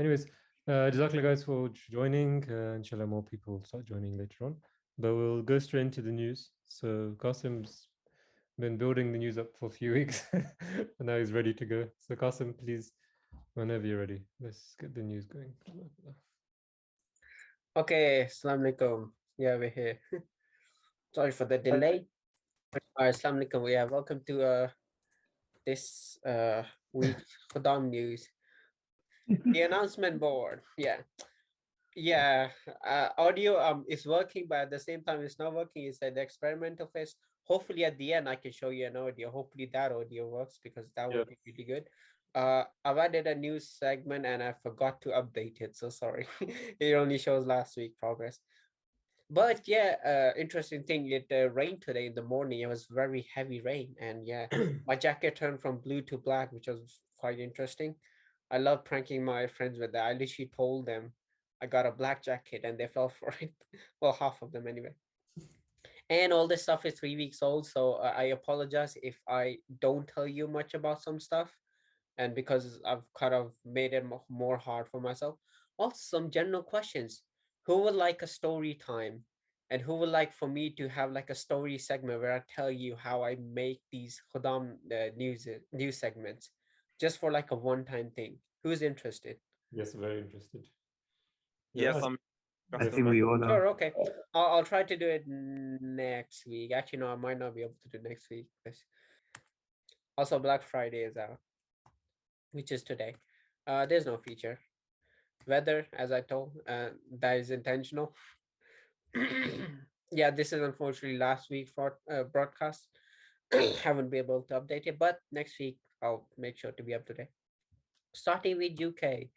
Anyways, Jazakallah guys for joining. Inshallah, more people will start joining later on. But we'll go straight into the news. So Qasim's been building the news up for a few weeks, and now he's ready to go. So Qasim, please, whenever you're ready, let's get the news going. Okay, Assalamu alaikum. Yeah, we're here. Sorry for the delay. Assalamu alaikum. Yeah, welcome to this week's Khuddam news. The announcement board. Yeah. Audio is working, but at the same time it's not working. It's at the experimental phase. Hopefully at the end I can show you an audio. Hopefully that audio works because that would be really good. I've added a new segment and I forgot to update it. So sorry. It only shows last week progress. But yeah, interesting thing. It rained today in the morning. It was very heavy rain, and yeah, my jacket turned from blue to black, which was quite interesting. I love pranking my friends with that. I literally told them I got a black jacket, and they fell for it. Well, half of them anyway. And all this stuff is 3 weeks old, so I apologize if I don't tell you much about some stuff, and because I've kind of made it more hard for myself. Also, some general questions. Who would like a story time? And who would like for me to have like a story segment where I tell you how I make these Khuddam news segments just for like a one-time thing? Who's interested? Yes, very interested. Yes, Yeah, I'm I interested. think we all are. Sure, okay. I'll try to do it next week. Actually, no, I might not be able to do next week. Also, Black Friday is out, which is today. There's no feature. Weather, as I told, that is intentional. Yeah, this is unfortunately last week for broadcast. Haven't been able to update it, but next week I'll make sure to be up to date. Starting with UK.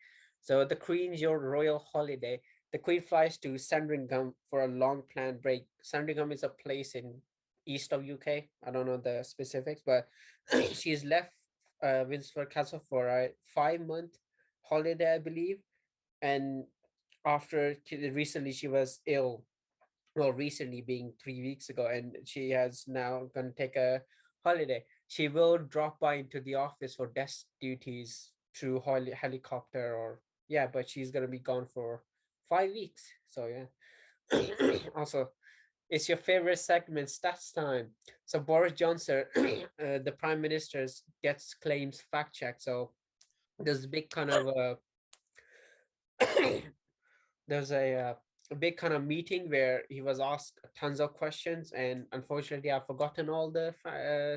So the Queen's your royal holiday. The Queen flies to Sandringham for a long planned break. Sandringham is a place in east of UK. I don't know the specifics, but she's left Windsor Castle for a 5 month holiday, I believe. And after recently she was ill, well, recently being 3 weeks ago, and she has now going to take a holiday. She will drop by into the office for desk duties through helicopter or yeah, but she's going to be gone for 5 weeks. So yeah. Also, it's your favorite segment, stats time. So Boris Johnson, the prime minister's gets claims fact check. So there's a big kind of there's a big kind of meeting where he was asked tons of questions, and unfortunately I've forgotten all the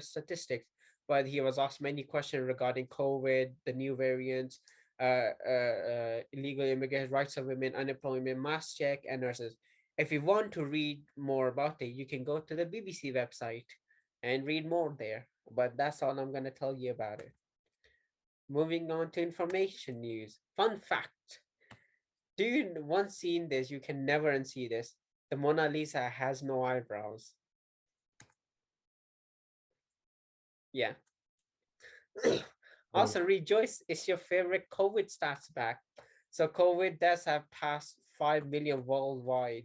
statistics, but he was asked many questions regarding COVID, the new variants, illegal immigrant rights of women, unemployment, mass check, and nurses. If you want to read more about it, you can go to the BBC website and read more there, but that's all I'm going to tell you about it. Moving on to information news. Fun fact: do you once seen this, you can never unsee this. The Mona Lisa has no eyebrows. Yeah. Also, rejoice is your favorite COVID stats back. So COVID deaths have passed 5 million worldwide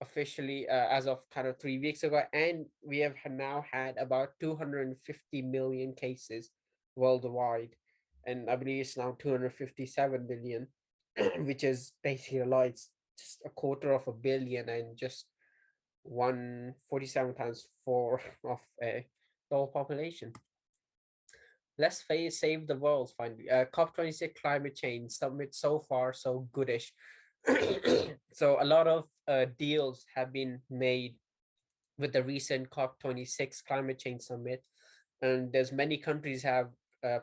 officially as of kind of 3 weeks ago, and we have now had about 250 million cases worldwide, and I believe it's now 257 million, which is basically a lot. It's just a quarter of a billion and just 147 times four of the whole population. Let's save the world finally. COP26 climate change summit so far so goodish. So a lot of deals have been made with the recent COP26 climate change summit, and there's many countries have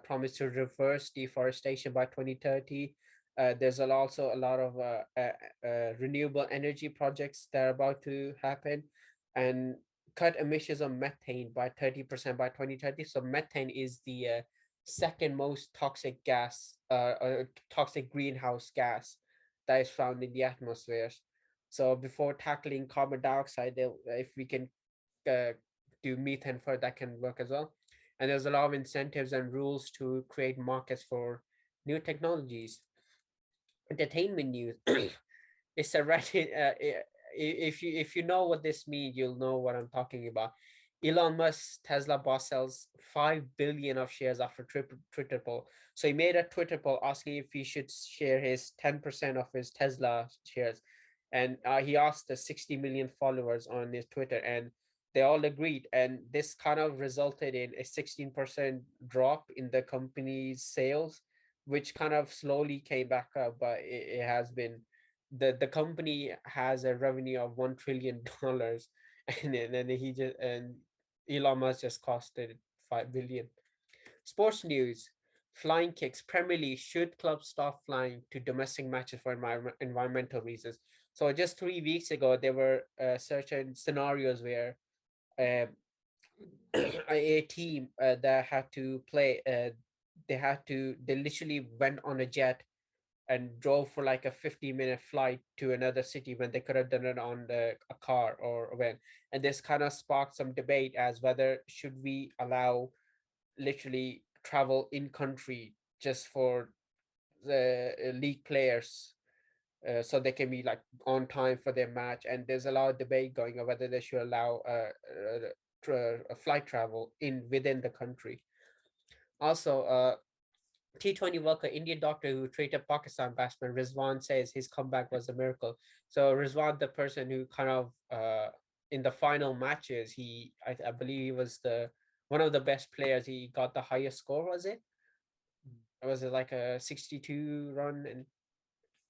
promised to reverse deforestation by 2030. There's also a lot of renewable energy projects that are about to happen, and cut emissions of methane by 30% by 2030. So methane is the second most toxic gas, toxic greenhouse gas that is found in the atmosphere. So before tackling carbon dioxide, if we can uh, do methane for that can work as well. And there's a lot of incentives and rules to create markets for new technologies. Entertainment news. It's a Reddit. If you know what this means, you'll know what I'm talking about. Elon Musk, Tesla boss, sells 5 billion of shares after Twitter poll. So he made a Twitter poll asking if he should share his 10% of his Tesla shares. And he asked the 60 million followers on his Twitter, and they all agreed. And this kind of resulted in a 16% drop in the company's sales, which kind of slowly came back up. But it has been, the company has a revenue of $1 trillion, and then he just and Elon Musk just costed 5 billion. Sports news: flying kicks. Premier League, should clubs stop flying to domestic matches for environmental reasons? So just 3 weeks ago, there were certain scenarios where uh, a team that had to play. They literally went on a jet and drove for like a 50-minute flight to another city when they could have done it on a car or a van. And this kind of sparked some debate as whether should we allow literally travel in country just for the league players, so they can be like on time for their match. And there's a lot of debate going on whether they should allow a flight travel in within the country. Also, T20 World Cup, Indian doctor who treated Pakistan batsman Rizwan says his comeback was a miracle. So Rizwan, the person who kind of in the final matches, I believe he was the one of the best players. He got the highest score. Was it? Was it like a 62 run? And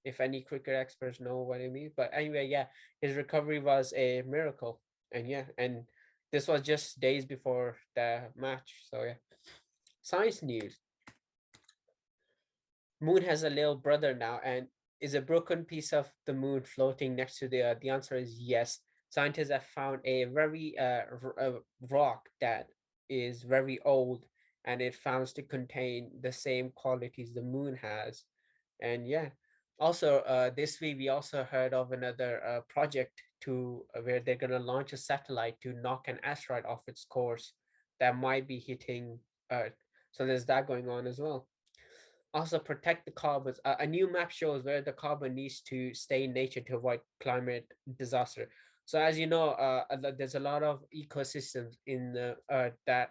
if any cricket experts know what I mean, but anyway, yeah, his recovery was a miracle. And yeah, and this was just days before the match. So yeah, science news: Moon has a little brother now, and is a broken piece of the moon floating next to the Earth? The answer is yes. Scientists have found a very rock that is very old, and it found to contain the same qualities the moon has. And yeah, also this week we also heard of another project to where they're gonna launch a satellite to knock an asteroid off its course that might be hitting Earth. So there's that going on as well. Also, protect the carbons. A new map shows where the carbon needs to stay in nature to avoid climate disaster. So, as you know, there's a lot of ecosystems in the Earth that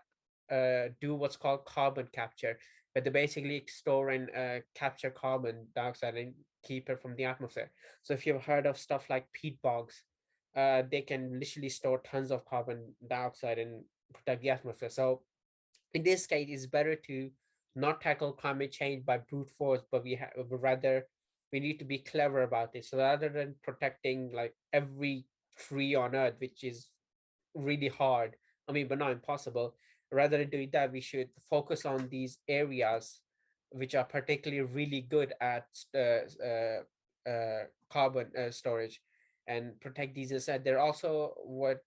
do what's called carbon capture, but they basically store and capture carbon dioxide and keep it from the atmosphere. So, if you've heard of stuff like peat bogs, they can literally store tons of carbon dioxide and protect the atmosphere. So, in this case, it's better to not tackle climate change by brute force, but rather we need to be clever about it. So rather than protecting like every tree on Earth, which is really hard, I mean, but not impossible. Rather than doing that, we should focus on these areas which are particularly really good at carbon storage and protect these instead. They're also what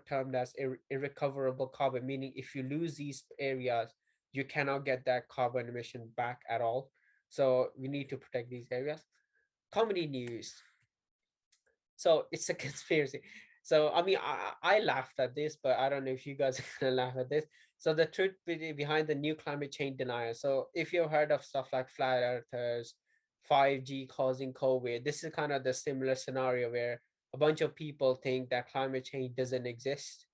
termed as irrecoverable carbon, meaning if you lose these areas, you cannot get that carbon emission back at all. So we need to protect these areas. Comedy news. So it's a conspiracy. So I mean, I laughed at this, but I don't know if you guys are gonna laugh at this. So the truth behind the new climate change denier. So if you've heard of stuff like flat earthers, 5G causing COVID, this is kind of the similar scenario where a bunch of people think that climate change doesn't exist.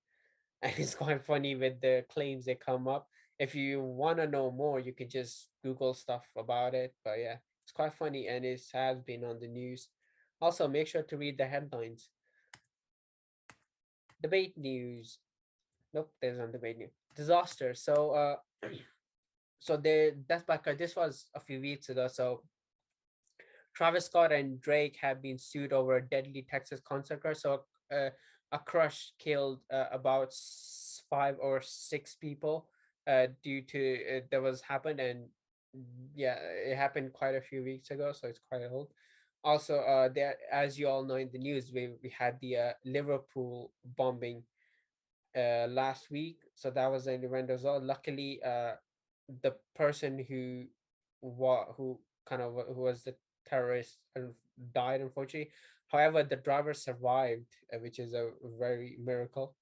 And it's quite funny with the claims that come up. If you want to know more, you can just Google stuff about it. But yeah, it's quite funny, and it has been on the news. Also, make sure to read the headlines. Debate news. Nope, there's no debate news. Disaster. So that's back. This was a few weeks ago. So Travis Scott and Drake have been sued over a deadly Texas concert crash. So a crush killed about 5 or 6 people due to that was happened. And yeah, it happened quite a few weeks ago, so it's quite old. Also, there, as you all know in the news, we had the Liverpool bombing last week, so that was an event as well. Luckily, the person who kind of who was the terrorist and died unfortunately. However, the driver survived, which is a very miracle.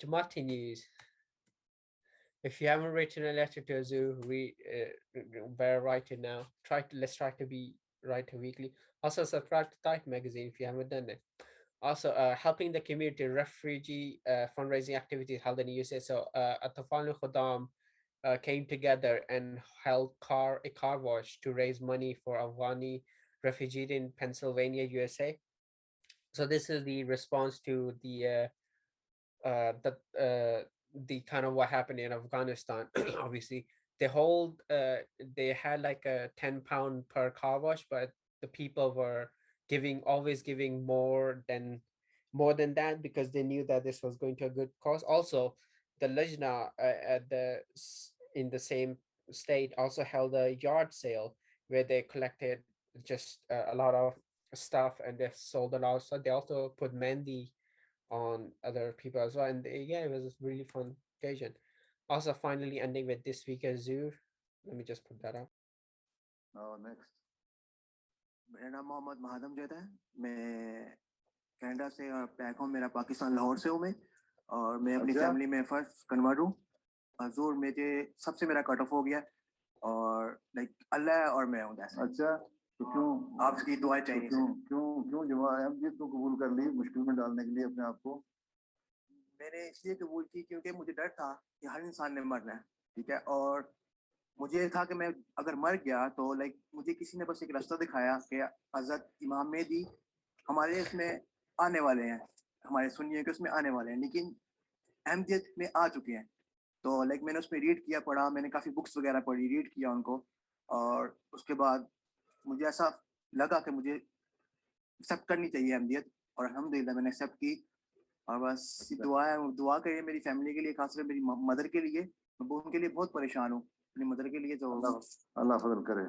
Tomati news. If you haven't written a letter to a zoo, we better write it now. Let's try to be write a weekly. Also, subscribe to Type magazine if you haven't done it. Also, helping the community refugee fundraising activities held in the USA. So, Atafal Khuddam came together and held a car wash to raise money for Afghani refugees in Pennsylvania, USA. So this is the response to the kind of what happened in Afghanistan. Obviously, they hold they had like a 10 pound per car wash, but the people were always giving more than that because they knew that this was going to a good cause. Also, the Lajna in the same state also held a yard sale where they collected just a lot of stuff and they sold a lot. So they also put Mandy on other people as well. And yeah, it was a really fun occasion. Also, finally ending with this week at Zoo. Let me just put that up. Next मेरा नाम मोहम्मद महादम जैद है मैं Canada से back हूँ मेरा पाकिस्तान लाहौर से हूँ मैं और मैं अपनी फैमिली में फर्स्ट कन्वर्ट हूँ हजूर मुझे सबसे मेरा कट ऑफ हो गया और लाइक अल्लाह और मैं हूँ अच्छा तो क्यों आपकी दुआ चाहिए क्यों क्यों क्यों जमा अहमियत को कबूल कर ली मुश्किल में डालने के लिए अपने आप को मैंने इसलिए कबूल की क्योंकि मुझे डर था कि हर इंसान ने मरना है ठीक है और मुझे था कि मैं अगर मर गया तो लाइक मुझे किसी ने बस एक रास्ता दिखाया कि हजरत इमाम मेहदी हमारे इसमें आने वाले हैं हमारे सुन्नियों के उसमें आने वाले हैं लेकिन अहमदियत में आ चुके हैं तो लाइक मैंने उसमें रीड किया पढ़ा मैंने काफ़ी बुक्स वगैरह पढ़ी रीड किया उनको और उसके बाद मुझे ऐसा लगा कि मुझे एक्सेप्ट करनी चाहिए अहमदियत और अल्हम्दुलिल्लाह मैंने एक्सेप्ट की और बस दुआ करिए मेरी फैमिली के लिए खासकर मेरी मदर के लिए मैं उनके लिए बहुत परेशान हूँ अपनी मदर के लिए तो अल्लाह फजल करे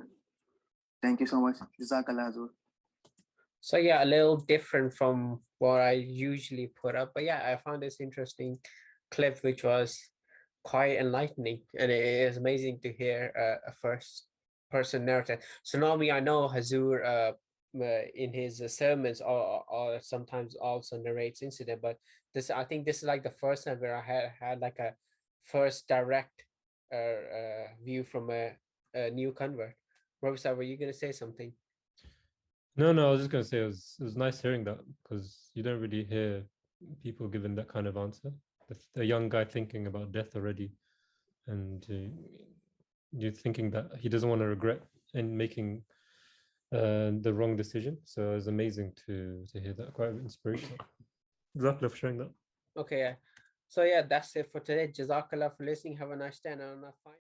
थैंक यू सो मच जज़ाकल्लाह हुजूर So yeah, a little different from what I usually put up, but yeah, I found this interesting clip, which was quite enlightening, and it is amazing to hear a first person narrative. So normally, I know Hazur in his sermons or sometimes also narrates incident, but this I think this is like the first time where I had like a first direct view from a new convert. Robert, were you gonna say something? No, no, I was just gonna say it was nice hearing that because you don't really hear people giving that kind of answer. A young guy thinking about death already, and you're thinking that he doesn't want to regret in making the wrong decision. So it's amazing to hear that. Quite inspirational. Exactly for sharing that. Okay, yeah. So yeah, that's it for today. Jazakallah for listening. Have a nice day and a fine.